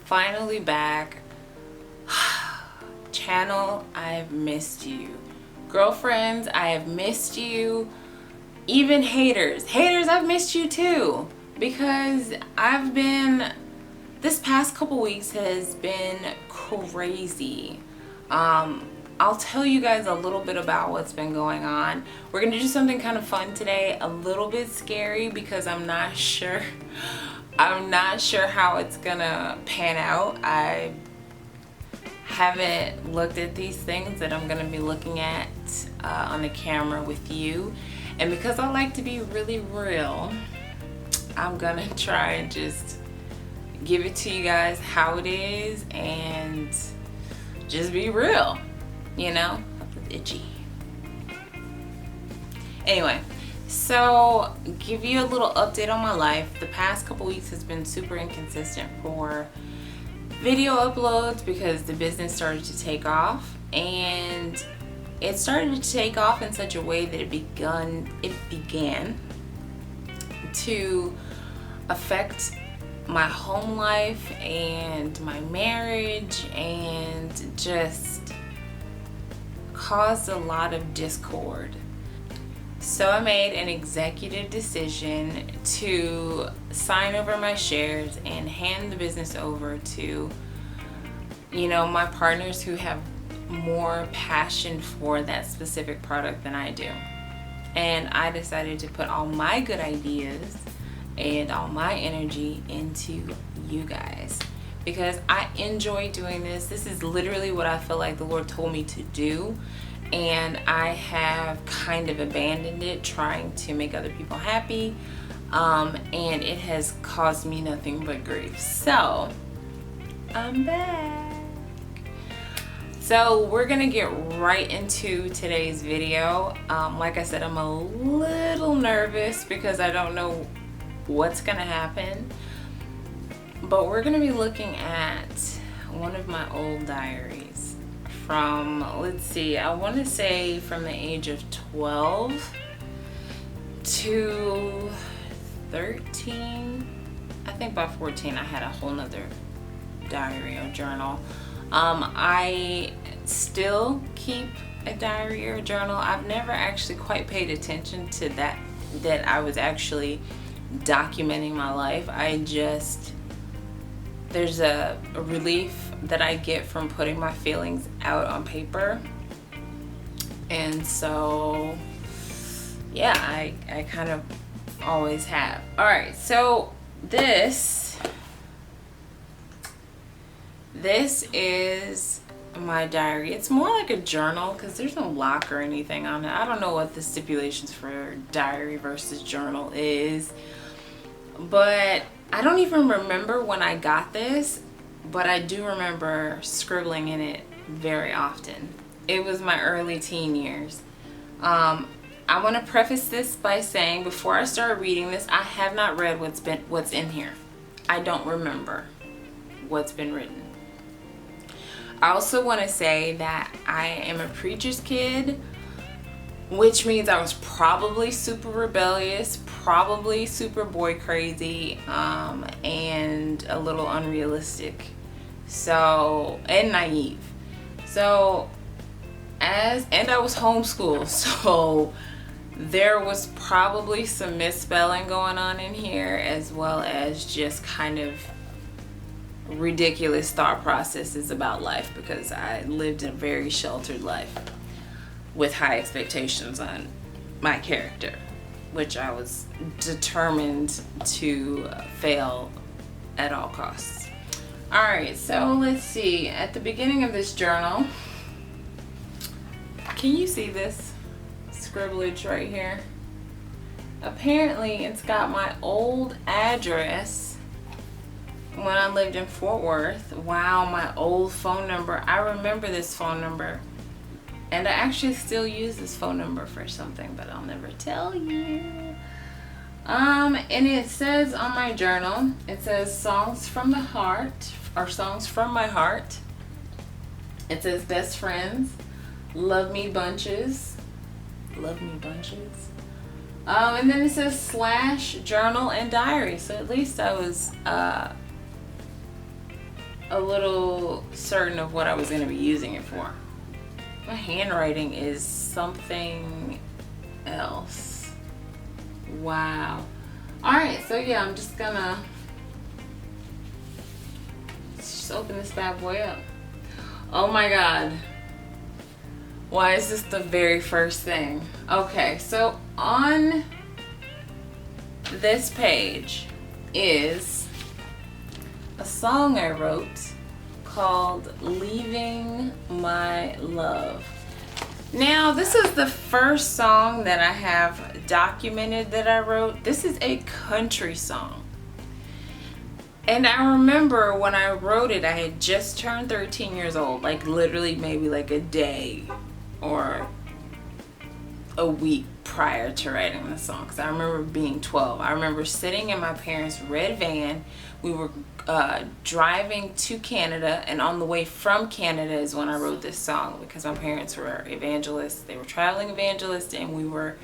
finally back. Channel, I've missed you. Girlfriends, I have missed you. Even haters, I've missed you too. Because this past couple weeks has been crazy. I'll tell you guys a little bit about what's been going on. We're gonna do something kind of fun today, a little bit scary because I'm not sure how it's gonna pan out. I haven't looked at these things that I'm gonna be looking at on the camera with you. And because I like to be really real, I'm gonna try and just give it to you guys how it is and just be real, you know? Itchy. Anyway, so give you a little update on my life. The past couple weeks has been super inconsistent for video uploads because the business started to take off, and it started to take off in such a way that it began to affect my home life and my marriage, and just caused a lot of discord. So I made an executive decision to sign over my shares and hand the business over to, my partners who have more passion for that specific product than I do. And I decided to put all my good ideas and all my energy into you guys because I enjoy doing this. This is literally what I feel like the Lord told me to do, and I have kind of abandoned it trying to make other people happy, and it has caused me nothing but grief. So I'm back. So we're gonna get right into today's video. Like I said, I'm a little nervous because I don't know what's gonna happen, but we're gonna be looking at one of my old diaries from, let's see, I want to say from the age of 12 to 13. I think by 14 I had a whole nother diary or journal. I still keep a diary or a journal. I've never actually quite paid attention to that I was actually documenting my life. There's a relief that I get from putting my feelings out on paper. And so, yeah, I kind of always have. All right, so this is my diary. It's more like a journal because there's no lock or anything on it. I don't know what the stipulations for diary versus journal is, but I don't even remember when I got this, but I do remember scribbling in it very often. It was my early teen years. I want to preface this by saying before I start reading this, I have not read what's in here. I don't remember what's been written. I also want to say that I am a preacher's kid, which means I was probably super rebellious, probably super boy crazy, and a little unrealistic, and naive. And I was homeschooled, so there was probably some misspelling going on in here, as well as just kind of ridiculous thought processes about life because I lived a very sheltered life with high expectations on my character, which I was determined to fail at all costs. All right, so let's see. At the beginning of this journal, can you see this scribblage right here? Apparently, it's got my old address when I lived in Fort Worth. Wow, my old phone number. I remember this phone number. And I actually still use this phone number for something, but I'll never tell you. And it says on my journal, it says songs from the heart, or songs from my heart. It says best friends, love me bunches. Love me bunches. And then it says / journal and diary. So at least I was a little certain of what I was going to be using it for. My handwriting is something else. Wow. Alright, so yeah, I'm just gonna just open this bad boy up. Oh my god. Why is this the very first thing? Okay, so on this page is a song I wrote called Leaving My Love. Now, this is the first song that I have documented that I wrote. This is a country song. And I remember when I wrote it, I had just turned 13 years old, like literally maybe like a day or a week prior to writing the song, because I remember being 12. I remember sitting in my parents' red van. We were driving to Canada, and on the way from Canada is when I wrote this song, because my parents were evangelists. They were traveling evangelists, and we were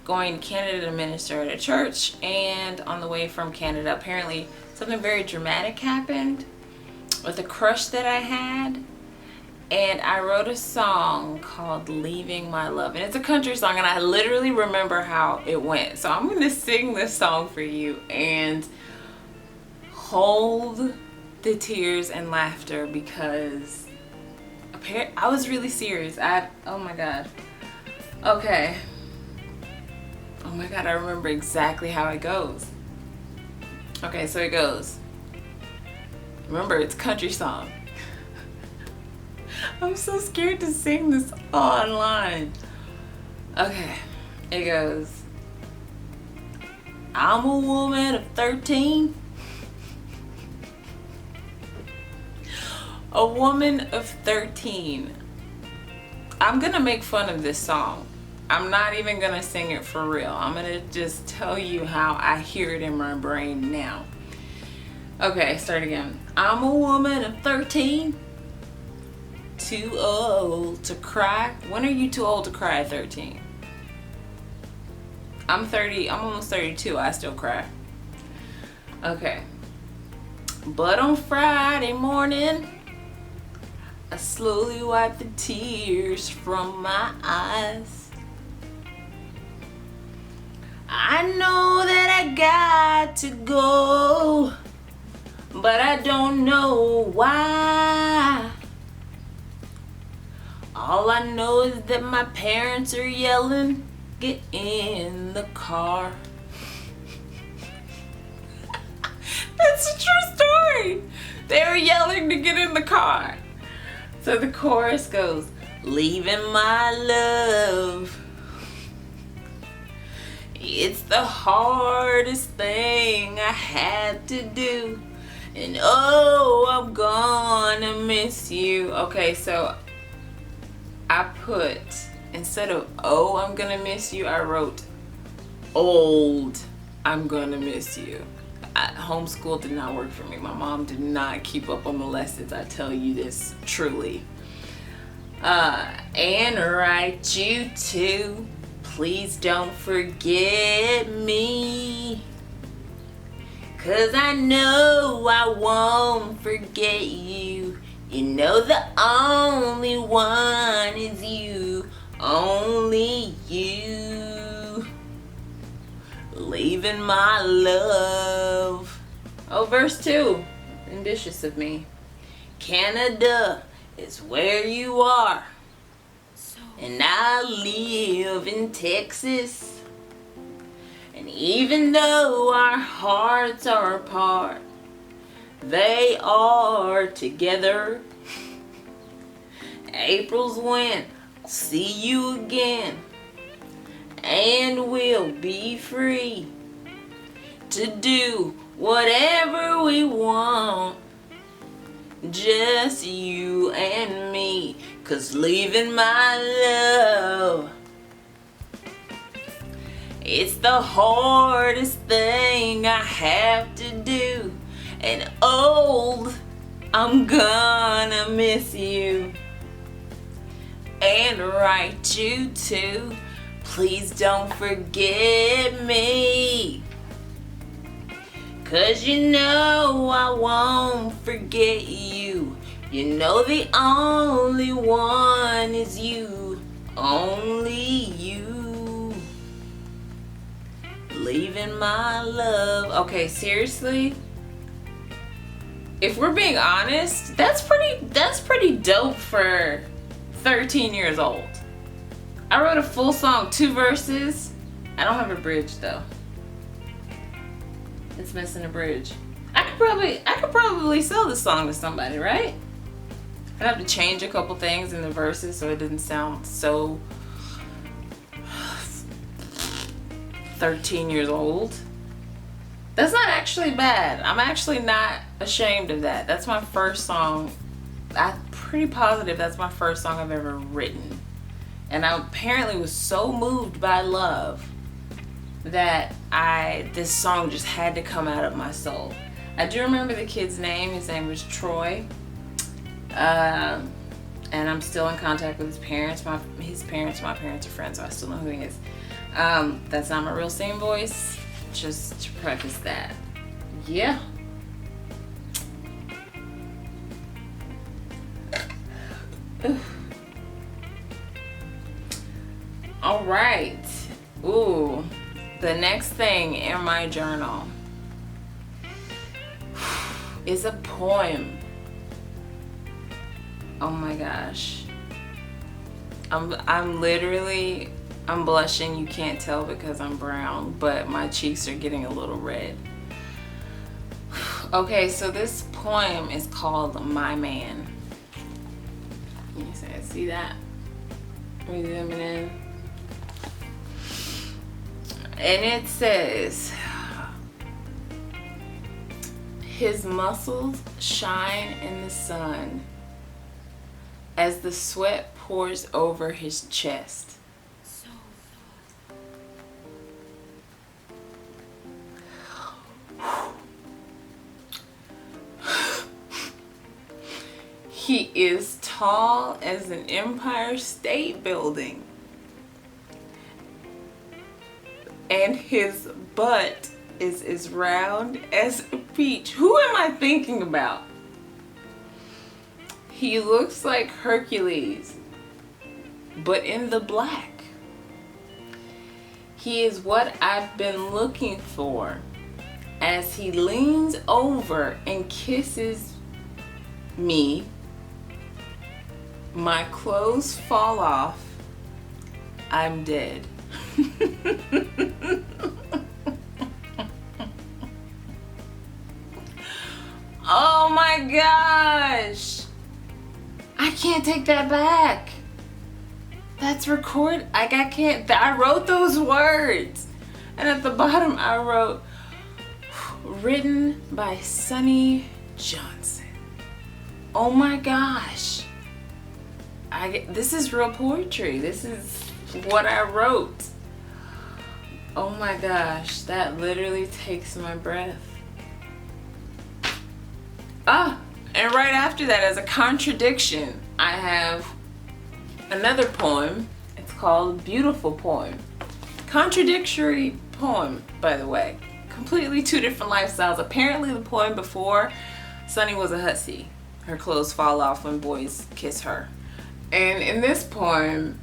going to Canada to minister at a church. And on the way from Canada, apparently something very dramatic happened with a crush that I had. And I wrote a song called Leaving My Love. And it's a country song, and I literally remember how it went. So I'm going to sing this song for you and hold the tears and laughter, because I was really serious. Oh my god. Okay. Oh my god, I remember exactly how it goes. Okay, so it goes. Remember, it's a country song. I'm so scared to sing this online. Okay, it goes. I'm a woman of 13. A woman of 13. I'm gonna make fun of this song. I'm not even gonna sing it for real. I'm gonna just tell you how I hear it in my brain now. Okay, start again. I'm a woman of 13. Too old to cry. When are you too old to cry at 13? I'm 30. I'm almost 32. I still cry. Okay. But on Friday morning, I slowly wipe the tears from my eyes. I know that I got to go, but I don't know why. All I know is that my parents are yelling, get in the car. That's a true story. They were yelling to get in the car. So the chorus goes, leaving my love. It's the hardest thing I had to do. And oh, I'm gonna miss you. Okay, so I put, instead of oh, I'm gonna miss you, I wrote old, I'm gonna miss you. Homeschool did not work for me. My mom did not keep up on the lessons. I tell you this truly. And write you too. Please don't forget me. 'Cause I know I won't forget you. You know the only one is you. Only you. Leaving my love. Oh, verse 2. Ambitious of me. Canada is where you are. And I live in Texas. And even though our hearts are apart, they are together. April's when I'll see you again. And we'll be free to do whatever we want. Just you and me. 'Cause leaving my love, it's the hardest thing I have to do. And old, I'm gonna miss you. And write you too. Please don't forget me. 'Cause you know I won't forget you. You know the only one is you. Only you. Leaving my love. Okay, seriously? If we're being honest, that's pretty dope for 13 years old. I wrote a full song, 2 verses. I don't have a bridge though. It's missing a bridge. I could probably sell this song to somebody, right? I'd have to change a couple things in the verses so it didn't sound so 13 years old. That's not actually bad. I'm actually not ashamed of that. That's my first song. I'm pretty positive that's my first song I've ever written. And I apparently was so moved by love that this song just had to come out of my soul. I do remember the kid's name. His name was Troy. And I'm still in contact with his parents. My parents are friends, so I still know who he is. That's not my real singing voice. Just to preface that. Yeah. All right. Ooh. The next thing in my journal is a poem. Oh my gosh. I'm blushing. You can't tell because I'm brown, but my cheeks are getting a little red. Okay, so this poem is called My Man. You see that? Let me zoom it in. And it says, his muscles shine in the sun as the sweat pours over his chest. He is tall as an Empire State Building. And his butt is as round as a peach. Who am I thinking about? He looks like Hercules, but in the black. He is what I've been looking for as he leans over and kisses me. My clothes fall off. I'm dead. Oh my gosh. I can't take that back. That's I wrote those words. And at the bottom I wrote, written by Sonny Johnson. Oh my gosh. This is real poetry. This is what I wrote. Oh my gosh, that literally takes my breath. And right after that, as a contradiction, I have another poem. It's called Beautiful Poem. Contradictory poem, by the way. Completely 2 different lifestyles. Apparently the poem before, Sunny was a hussy. Her clothes fall off when boys kiss her. And in this poem,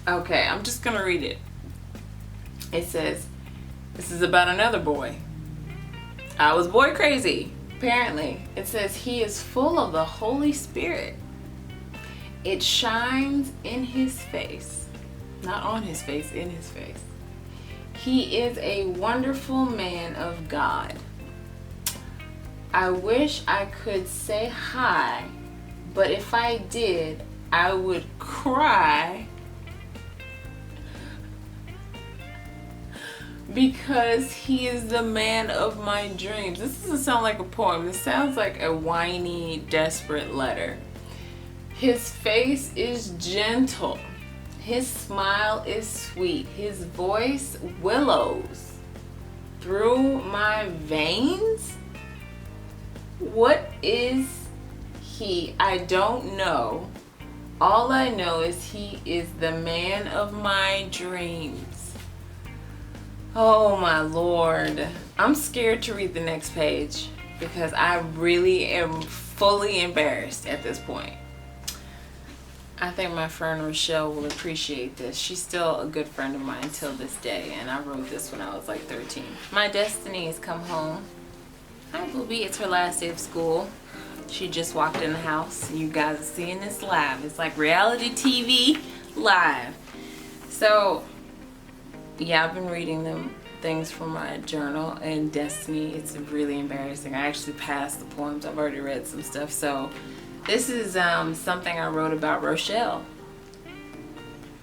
okay, I'm just gonna read it. It says, this is about another boy. I was boy crazy, apparently. It says, he is full of the Holy Spirit. It shines in his face. Not on his face, in his face. He is a wonderful man of God. I wish I could say hi, but if I did, I would cry because he is the man of my dreams. This doesn't sound like a poem. This sounds like a whiny, desperate letter. His face is gentle. His smile is sweet. His voice willows through my veins. What is he? I don't know. All I know is he is the man of my dreams. Oh my Lord. I'm scared to read the next page because I really am fully embarrassed at this point. I think my friend Rochelle will appreciate this. She's still a good friend of mine till this day, and I wrote this when I was like 13. My Destiny has come home. Hi, Booby. It's her last day of school. She just walked in the house, and you guys are seeing this live. It's like reality TV live. So, yeah, I've been reading them things from my journal, and Destiny, it's really embarrassing. I actually passed the poems. I've already read some stuff, so this is something I wrote about Rochelle.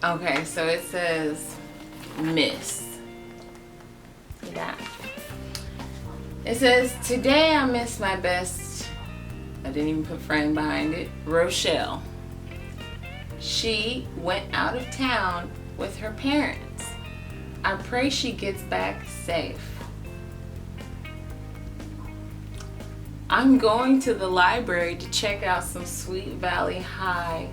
Okay, so it says Miss. Yeah. It says, today I miss my best, I didn't even put friend behind it, Rochelle. She went out of town with her parents. I pray she gets back safe. I'm going to the library to check out some Sweet Valley High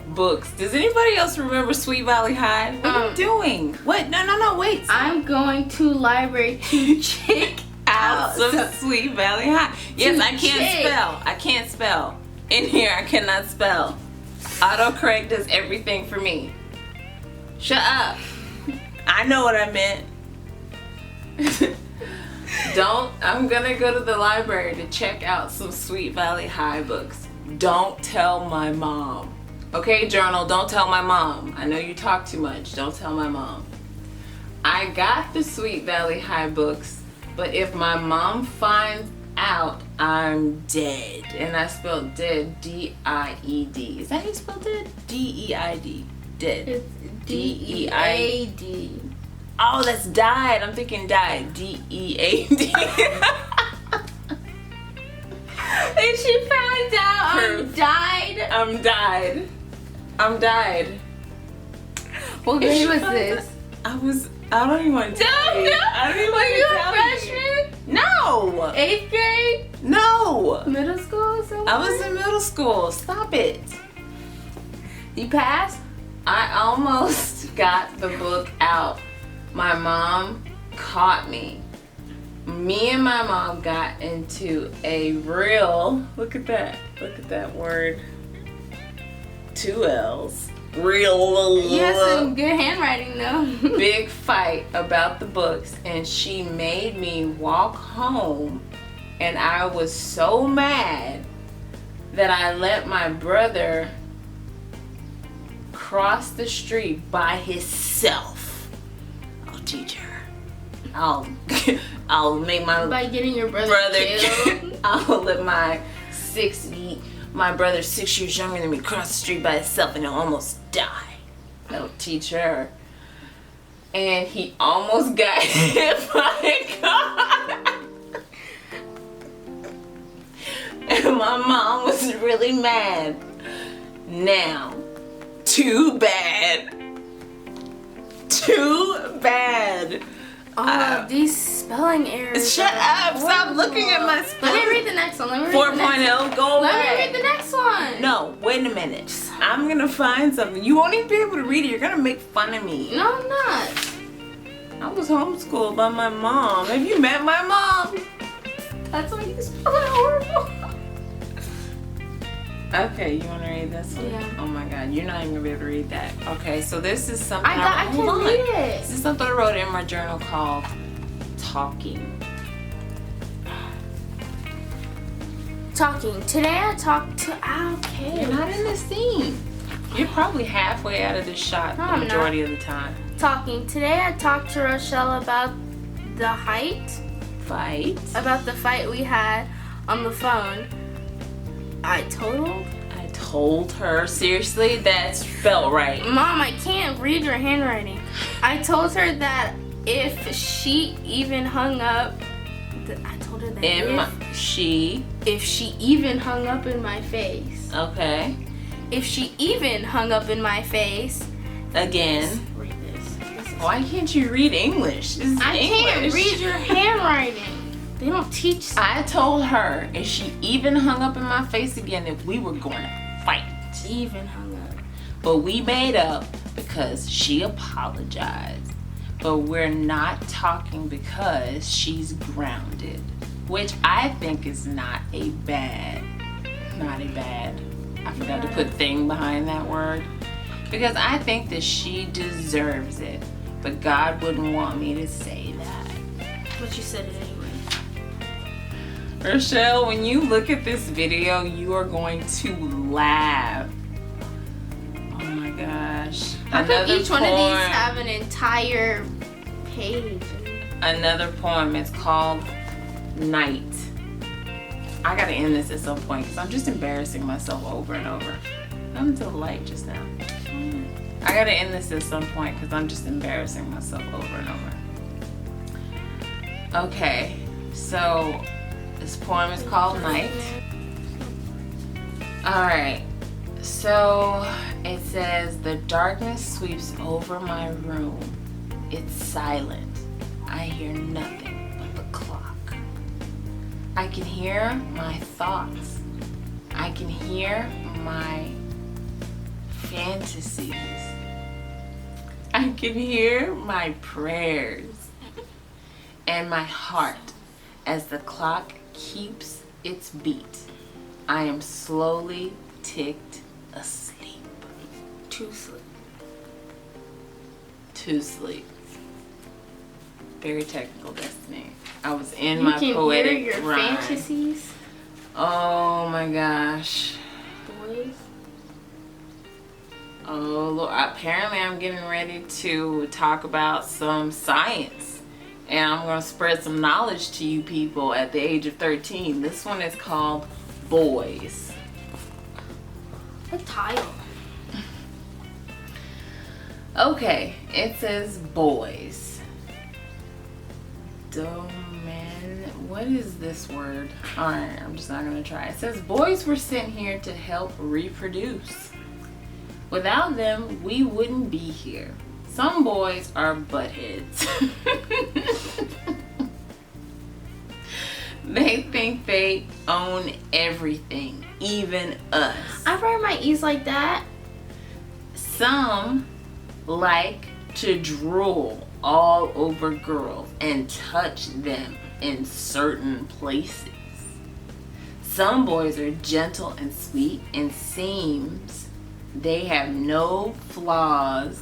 books. Does anybody else remember Sweet Valley High? What are you doing? What? No, wait. I'm going to library to check out some Sweet Valley High. Yes, I can't spell. In here, I cannot spell. Autocorrect does everything for me. Shut up. I know what I meant. I'm gonna go to the library to check out some Sweet Valley High books. Don't tell my mom. Okay, journal, don't tell my mom. I know you talk too much. Don't tell my mom. I got the Sweet Valley High books, but if my mom finds out, I'm dead. And I spelled dead, D-I-E-D. Is that how you spell dead? D-E-I-D. Dead. It's D-E-A-D. Oh, that's died. I'm thinking died. D-E-A-D. And she found out I'm died. I'm died. What grade was this? I don't even want to tell you. I don't even want to tell you. Freshman? No. 8th grade? No. Middle school or something? I was in middle school. Stop it. You passed? I almost got the book out. My mom caught me. Me and my mom got into a real, look at that word, 2 L's, real, You have some good handwriting though. big fight about the books, and she made me walk home, and I was so mad that I let my brother cross the street by himself. I'll teach her. I'll make my By getting your brother killed. I'll let my brother 6 years younger than me cross the street by himself and he'll almost die. That'll teach her. And he almost got hit by a car. And my mom was really mad. Now, too bad. These spelling errors. Shut up! Stop looking at my spelling. Let me read the next one. 4.0, go away. Let me read the next one. No, wait a minute. I'm gonna find something. You won't even be able to read it. You're gonna make fun of me. No, I'm not. I was homeschooled by my mom. Have you met my mom? That's why you spell it horrible. Okay, you wanna read this one? Yeah. Oh my god, you're not even gonna be able to read that. Okay, so this is something I hold can on. read it. This is something I wrote in my journal called Talking. Talking. Today I talked to okay. You're not in the scene. You're probably halfway out of this shot No, the I'm majority of the time. Talking. Today I talked to Rochelle about the Fight. about the fight we had on the phone. I told her. Seriously, that's spelled right. Mom, I can't read your handwriting. I told her that if she even hung up, I told her that if she even hung up in my face. Okay. If she even hung up in my face. Again. Read this. Why can't you read English? This is I English. can't read your handwriting. They don't teach. I told her if she even hung up in my face again, if we were going to fight. Even hung up. But we made up because she apologized. but we're not talking because she's grounded, which I think is not a bad, I forgot to put thing behind that word, because I think that she deserves it, but God wouldn't want me to say that. But you said it anyway. Rochelle, when you look at this video, you are going to laugh. Oh my gosh. How come each one of these have an entire page? Another poem. It's called Night. I gotta end this at some point because I'm just embarrassing myself over and over. I'm to the light just now. I gotta end this at some point because I'm just embarrassing myself over and over. Okay, so this poem is called Night. Alright, so it says, the darkness sweeps over my room. It's silent. I hear nothing but the clock. I can hear my thoughts. I can hear my fantasies. I can hear my prayers and my heart as the clock keeps its beat. I am slowly ticked asleep. To sleep. To sleep. Very technical, Destiny. I was in my poetic You can hear your rhyme. fantasies. Oh my gosh. Boys. Oh Lord. Apparently I'm getting ready to talk about some science. And I'm going to spread some knowledge to you people at the age of 13. This one is called Boys. What title? Okay, it says boys. What is this word? Alright, I'm just not going to try. It says boys were sent here to help reproduce. Without them, we wouldn't be here. Some boys are buttheads. They think they own everything, even us. I write my E's like that. Some like to drool all over girls and touch them in certain places. Some boys are gentle and sweet and seems they have no flaws.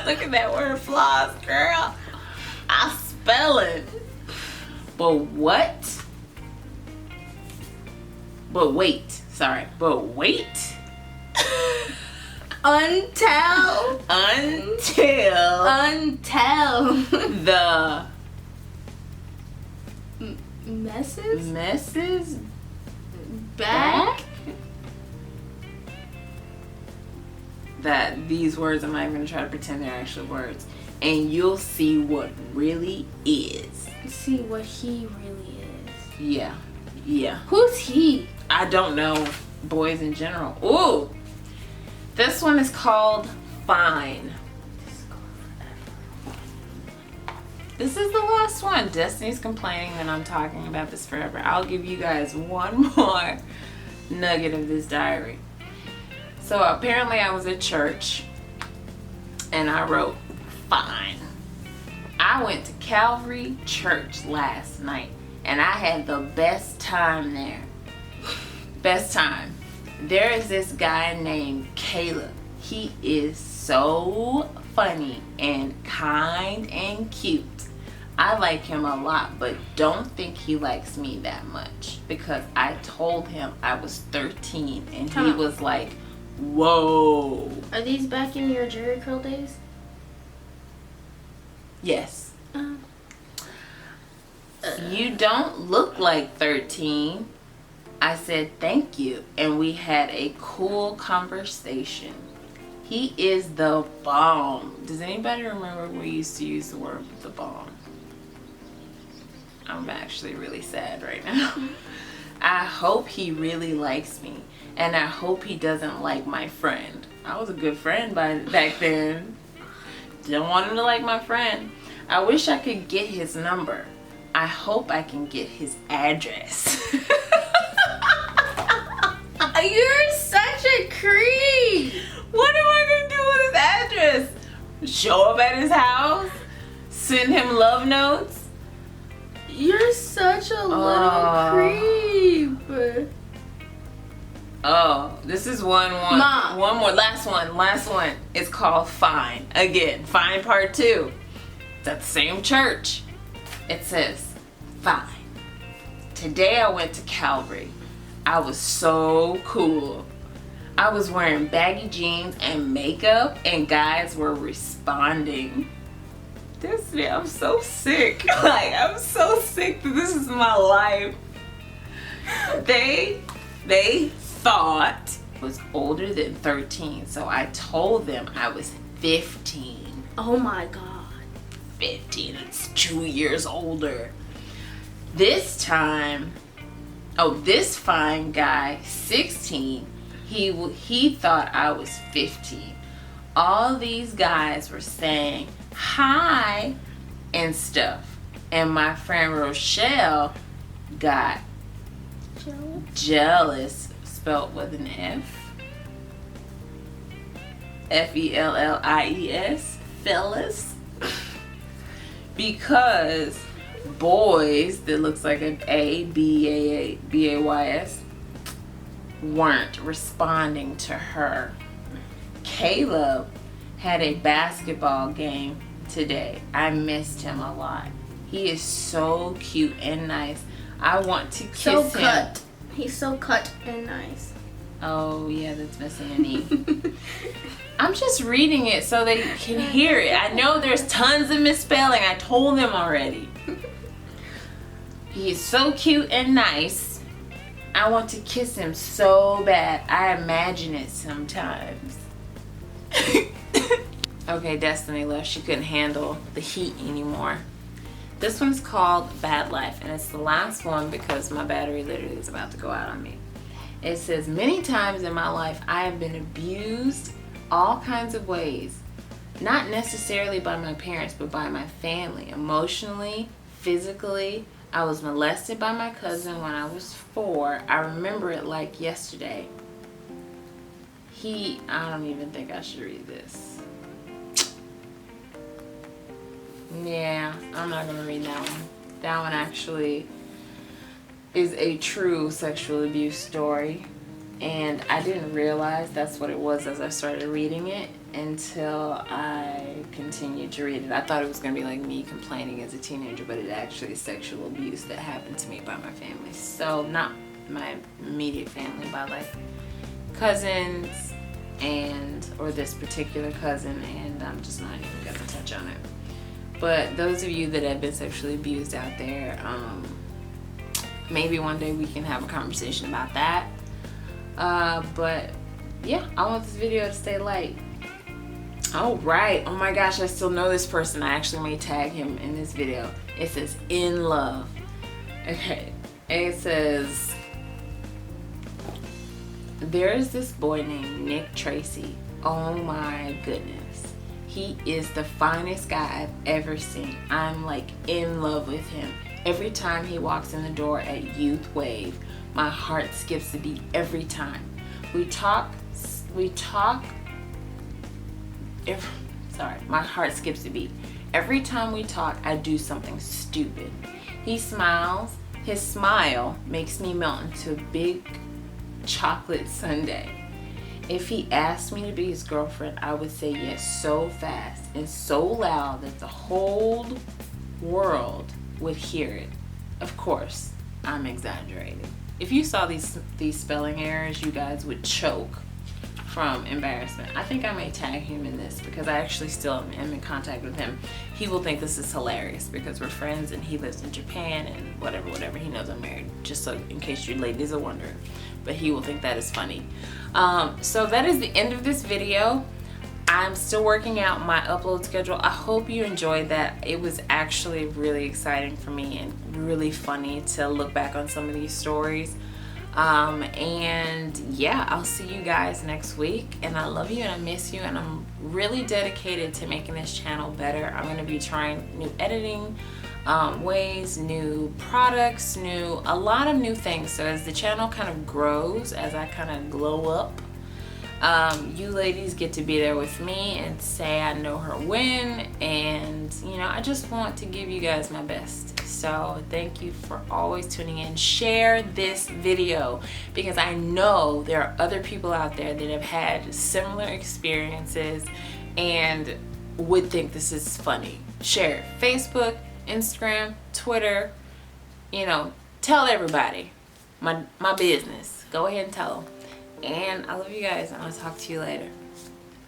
Look at that word flaws, girl. I spell it. But what? But wait. Until the messes back. That these words, I'm not even gonna try to pretend they're actual words, and you'll see what really is. See what he really is. Yeah. Who's he? I don't know. Boys in general. Ooh. This one is called Fine. This is the last one. Destiny's complaining that I'm talking about this forever. I'll give you guys one more nugget of this diary. So apparently I was at church and I wrote fine. I went to Calvary Church last night and I had the best time there. Best time. There is this guy named Caleb. He is so funny and kind and cute. I like him a lot, but don't think he likes me that much because I told him I was 13 and he was like, whoa. Are these back in your Jerry curl days? Yes. You don't look like 13. I said thank you, and we had a cool conversation. He is the bomb. Does anybody remember we used to use the word the bomb? I'm actually really sad right now. I hope he really likes me, and I hope he doesn't like my friend. I was a good friend back then. Didn't want him to like my friend. I wish I could get his number. I hope I can get his address. You're such a creep. What am I gonna do with his address? show up at his house, send him love notes. You're such a little creep. Oh, this is one more. Last one. It's called Fine. Again, Fine Part 2. It's at the same church. It says, Fine. Today I went to Calvary. I was so cool. I was wearing baggy jeans and makeup, and guys were responding. I'm so sick. Like, I'm so sick that this is my life. They thought I was older than 13, so I told them I was 15. Oh my God. 15, it's 2 years older. This time, this fine guy, 16, he thought I was 15. All these guys were saying hi and stuff, and my friend Rochelle got jealous, spelled with an F, Fellies, fellas, because boys that looks like an Bays weren't responding to her. Caleb had a basketball game today. I missed him a lot. He is so cute and nice. I want to kiss him. Cut. He's so cut and nice. Oh yeah, that's missing an E. I'm just reading it so they can hear it. I know there's tons of misspelling. I told them already. He is so cute and nice. I want to kiss him so bad. I imagine it sometimes. Okay, Destiny left. She couldn't handle the heat anymore. This one's called Bad Life, and it's the last one because my battery literally is about to go out on me. It says, many times in my life I have been abused all kinds of ways. Not necessarily by my parents, but by my family. Emotionally, physically. I was molested by my cousin when I was 4. I remember it like yesterday. I don't even think I should read this. Yeah, I'm not gonna read that one. That one actually is a true sexual abuse story, and I didn't realize that's what it was as I started reading it until I continued to read it. I thought it was gonna be like me complaining as a teenager, but it actually is sexual abuse that happened to me by my family. So not my immediate family, by like cousins or this particular cousin, and I'm just not even gonna touch on it. But those of you that have been sexually abused out there, maybe one day we can have a conversation about that. But yeah, I want this video to stay light. All right. Oh my gosh, I still know this person. I actually may tag him in this video. It says In Love. Okay. It says, there is this boy named Nick Tracy. Oh my goodness. He is the finest guy I've ever seen. I'm like in love with him. Every time he walks in the door at Youth Wave, my heart skips a beat every time. My heart skips a beat. Every time we talk, I do something stupid. He smiles. His smile makes me melt into a big chocolate sundae. If he asked me to be his girlfriend, I would say yes so fast and so loud that the whole world would hear it. Of course, I'm exaggerating. If you saw these spelling errors, you guys would choke from embarrassment. I think I may tag him in this because I actually still am in contact with him. He will think this is hilarious because we're friends and he lives in Japan and whatever. He knows I'm married, just so in case you ladies are wondering. But he will think that is funny. So that is the end of this video. I'm still working out my upload schedule. I hope you enjoyed that. It was actually really exciting for me and really funny to look back on some of these stories. And yeah, I'll see you guys next week, and I love you and I miss you, and I'm really dedicated to making this channel better. I'm going to be trying new editing ways, new products, a lot of new things. So as the channel kind of grows, as I kind of glow up, You ladies get to be there with me and say I know her win, and you know, I just want to give you guys my best. So thank you for always tuning in. Share this video because I know there are other people out there that have had similar experiences and would think this is funny. Share it. Facebook, Instagram, Twitter, you know, tell everybody my business. Go ahead and tell them. And I love you guys, and I'll talk to you later.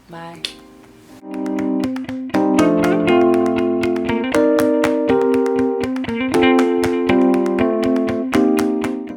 Bye.